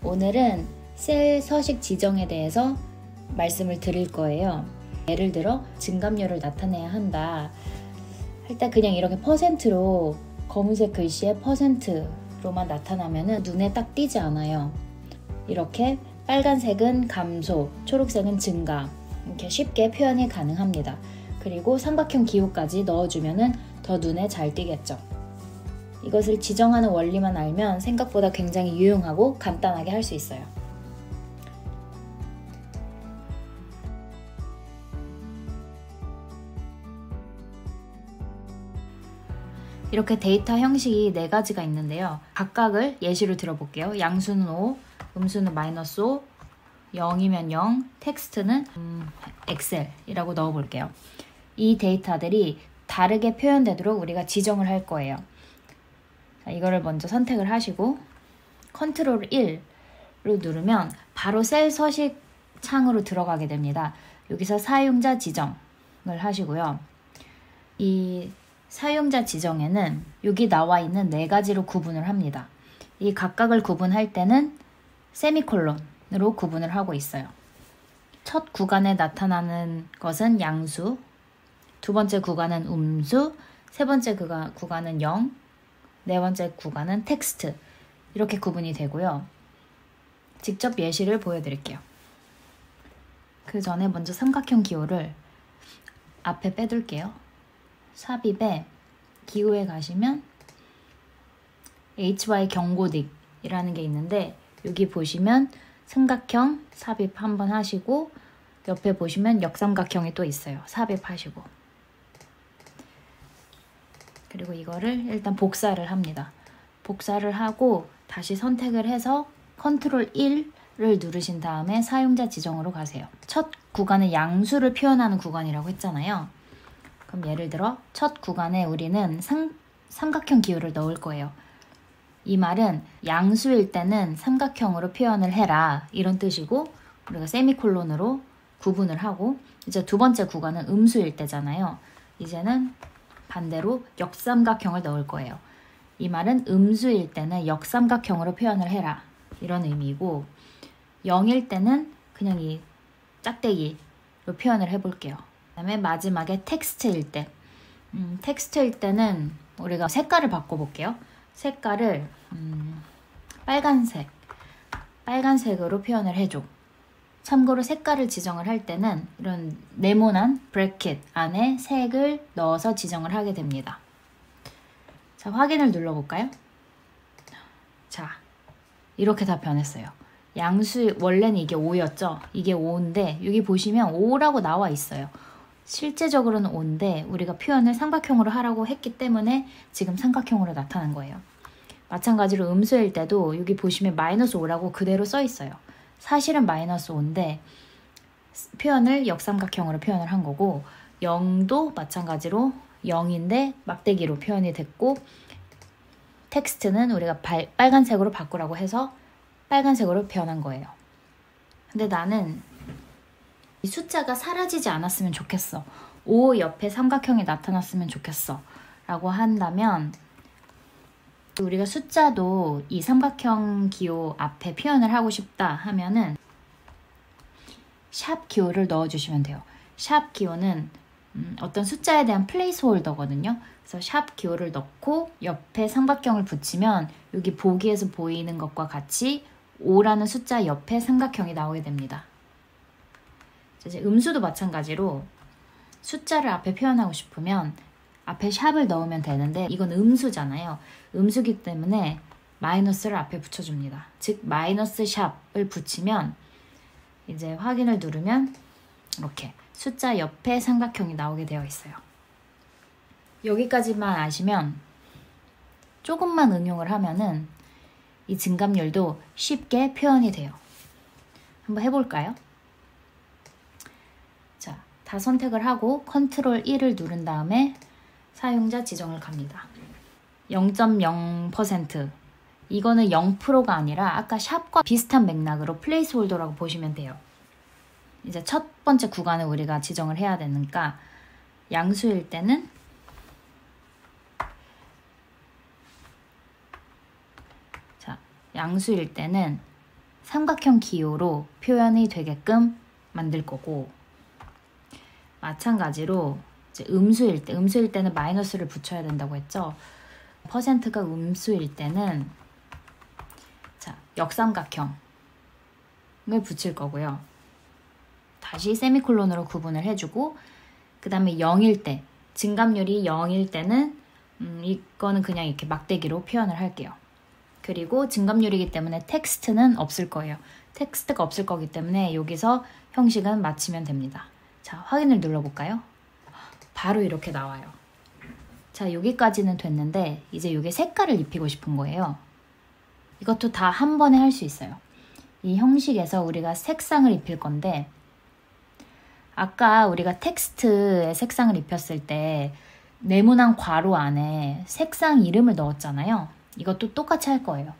오늘은 셀 서식 지정에 대해서 말씀을 드릴 거예요. 예를 들어 증감률을 나타내야 한다 할 때 그냥 이렇게 퍼센트로 검은색 글씨에 퍼센트로만 나타나면 눈에 딱 띄지 않아요. 이렇게 빨간색은 감소, 초록색은 증가 이렇게 쉽게 표현이 가능합니다. 그리고 삼각형 기호까지 넣어주면 더 눈에 잘 띄겠죠. 이것을 지정하는 원리만 알면 생각보다 굉장히 유용하고 간단하게 할 수 있어요. 이렇게 데이터 형식이 4가지가 있는데요. 각각을 예시로 들어볼게요. 양수는 5, 음수는 -5, 0이면 0, 텍스트는 엑셀이라고 넣어볼게요. 이 데이터들이 다르게 표현되도록 우리가 지정을 할 거예요. 자, 이거를 먼저 선택을 하시고 컨트롤 1로 누르면 바로 셀 서식 창으로 들어가게 됩니다. 여기서 사용자 지정을 하시고요. 이 사용자 지정에는 여기 나와 있는 4가지로 구분을 합니다. 이 각각을 구분할 때는 세미콜론으로 구분을 하고 있어요. 첫 구간에 나타나는 것은 양수, 두 번째 구간은 음수, 세 번째 구간은 0, 네 번째 구간은 텍스트 이렇게 구분이 되고요. 직접 예시를 보여드릴게요. 그 전에 먼저 삼각형 기호를 앞에 빼둘게요. 삽입에 기호에 가시면 HY 경고딕이라는 게 있는데 여기 보시면 삼각형 삽입 한번 하시고 옆에 보시면 역삼각형이 또 있어요. 삽입하시고 그리고 이거를 일단 복사를 합니다. 복사를 하고 다시 선택을 해서 컨트롤 1을 누르신 다음에 사용자 지정으로 가세요. 첫 구간은 양수를 표현하는 구간이라고 했잖아요. 그럼 예를 들어 첫 구간에 우리는 삼각형 기호를 넣을 거예요. 이 말은 양수일 때는 삼각형으로 표현을 해라 이런 뜻이고 우리가 세미콜론으로 구분을 하고 이제 두 번째 구간은 음수일 때잖아요. 이제는 반대로 역삼각형을 넣을 거예요. 이 말은 음수일 때는 역삼각형으로 표현을 해라 이런 의미고 0일 때는 그냥 이 짝대기로 표현을 해볼게요. 그 다음에 마지막에 텍스트일 때 텍스트일 때는 우리가 색깔을 바꿔볼게요. 색깔을 빨간색으로 표현을 해줘. 참고로 색깔을 지정을 할 때는 이런 네모난 브래킷 안에 색을 넣어서 지정을 하게 됩니다. 자, 확인을 눌러볼까요? 자, 이렇게 다 변했어요. 양수 원래는 이게 5였죠? 이게 5인데 여기 보시면 5라고 나와 있어요. 실제적으로는 5인데 우리가 표현을 삼각형으로 하라고 했기 때문에 지금 삼각형으로 나타난 거예요. 마찬가지로 음수일 때도 여기 보시면 -5라고 그대로 써 있어요. 사실은 -5인데 표현을 역삼각형으로 표현을 한 거고 0도 마찬가지로 0인데 막대기로 표현이 됐고 텍스트는 우리가 빨간색으로 바꾸라고 해서 빨간색으로 변한 거예요. 근데 나는 이 숫자가 사라지지 않았으면 좋겠어. 5 옆에 삼각형이 나타났으면 좋겠어. 라고 한다면 우리가 숫자도 이 삼각형 기호 앞에 표현을 하고 싶다 하면은 샵 기호를 넣어주시면 돼요. 샵 기호는 어떤 숫자에 대한 플레이스홀더거든요. 그래서 샵 기호를 넣고 옆에 삼각형을 붙이면 여기 보기에서 보이는 것과 같이 5라는 숫자 옆에 삼각형이 나오게 됩니다. 이제 음수도 마찬가지로 숫자를 앞에 표현하고 싶으면 앞에 샵을 넣으면 되는데 이건 음수잖아요. 음수기 때문에 마이너스를 앞에 붙여줍니다. 즉 마이너스 샵을 붙이면 이제 확인을 누르면 이렇게 숫자 옆에 삼각형이 나오게 되어 있어요. 여기까지만 아시면 조금만 응용을 하면은 이 증감률도 쉽게 표현이 돼요. 한번 해볼까요? 자, 다 선택을 하고 컨트롤 1을 누른 다음에 사용자 지정을 갑니다. 0.0% 이거는 0%가 아니라 아까 샵과 비슷한 맥락으로 플레이스홀더라고 보시면 돼요. 이제 첫 번째 구간을 우리가 지정을 해야 되니까 양수일 때는 양수일 때는 삼각형 기호로 표현이 되게끔 만들 거고, 마찬가지로 이제 음수일 때는 마이너스를 붙여야 된다고 했죠. 퍼센트가 음수일 때는 자, 역삼각형을 붙일 거고요. 다시 세미콜론으로 구분을 해주고, 그 다음에 0일 때, 증감률이 0일 때는 이거는 그냥 이렇게 막대기로 표현을 할게요. 그리고 증감률이기 때문에 텍스트는 없을 거예요. 텍스트가 없을 거기 때문에 여기서 형식은 마치면 됩니다. 자, 확인을 눌러볼까요? 바로 이렇게 나와요. 자, 여기까지는 됐는데 이제 여기 색깔을 입히고 싶은 거예요. 이것도 다 한 번에 할 수 있어요. 이 형식에서 우리가 색상을 입힐 건데, 아까 우리가 텍스트에 색상을 입혔을 때 네모난 괄호 안에 색상 이름을 넣었잖아요. 이것도 똑같이 할 거예요.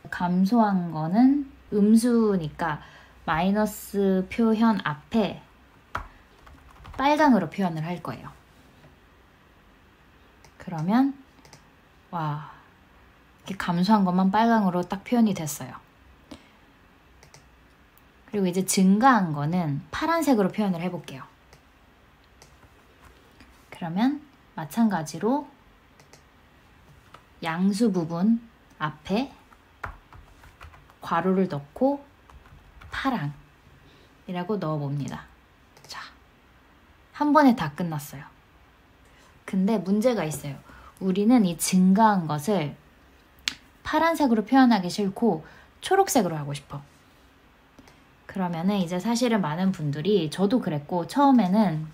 감소한 거는 음수니까 마이너스 표현 앞에 빨강으로 표현을 할 거예요. 그러면 와, 이렇게 감소한 것만 빨강으로 딱 표현이 됐어요. 그리고 이제 증가한 거는 파란색으로 표현을 해볼게요. 그러면 마찬가지로 양수 부분 앞에 괄호를 넣고 파랑이라고 넣어봅니다. 자, 한 번에 다 끝났어요. 근데 문제가 있어요. 우리는 이 증가한 것을 파란색으로 표현하기 싫고 초록색으로 하고 싶어. 그러면은 이제 사실은 많은 분들이, 저도 그랬고, 처음에는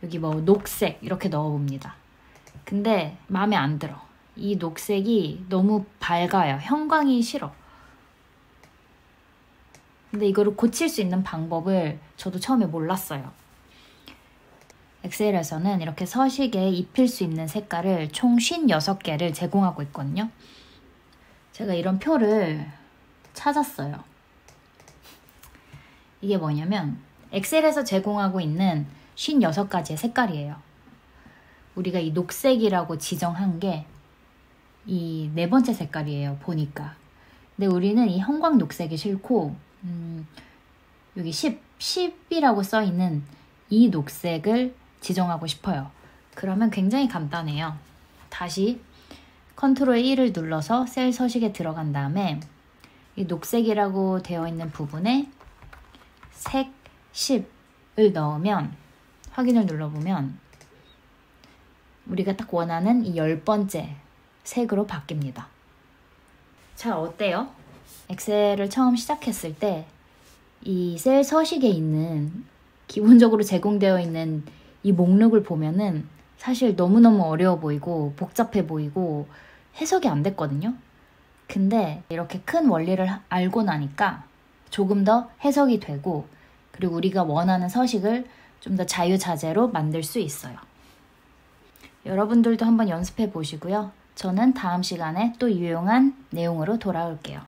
여기 뭐 녹색 이렇게 넣어봅니다. 근데 마음에 안 들어. 이 녹색이 너무 밝아요. 형광이 싫어. 근데 이거를 고칠 수 있는 방법을 저도 처음에 몰랐어요. 엑셀에서는 이렇게 서식에 입힐 수 있는 색깔을 총 56개를 제공하고 있거든요. 제가 이런 표를 찾았어요. 이게 뭐냐면 엑셀에서 제공하고 있는 56가지의 색깔이에요. 우리가 이 녹색이라고 지정한 게 이 네 번째 색깔이에요, 보니까. 근데 우리는 이 형광 녹색이 싫고 여기 10이라고 써있는 이 녹색을 지정하고 싶어요. 그러면 굉장히 간단해요. 다시 컨트롤 1을 눌러서 셀 서식에 들어간 다음에 이 녹색이라고 되어 있는 부분에 색 10을 넣으면, 확인을 눌러보면 우리가 딱 원하는 이 10번째 색으로 바뀝니다. 자, 어때요? 엑셀을 처음 시작했을 때 이 셀 서식에 있는, 기본적으로 제공되어 있는 이 목록을 보면은 사실 너무너무 어려워 보이고 복잡해 보이고 해석이 안 됐거든요. 근데 이렇게 큰 원리를 알고 나니까 조금 더 해석이 되고, 그리고 우리가 원하는 서식을 좀 더 자유자재로 만들 수 있어요. 여러분들도 한번 연습해 보시고요. 저는 다음 시간에 또 유용한 내용으로 돌아올게요.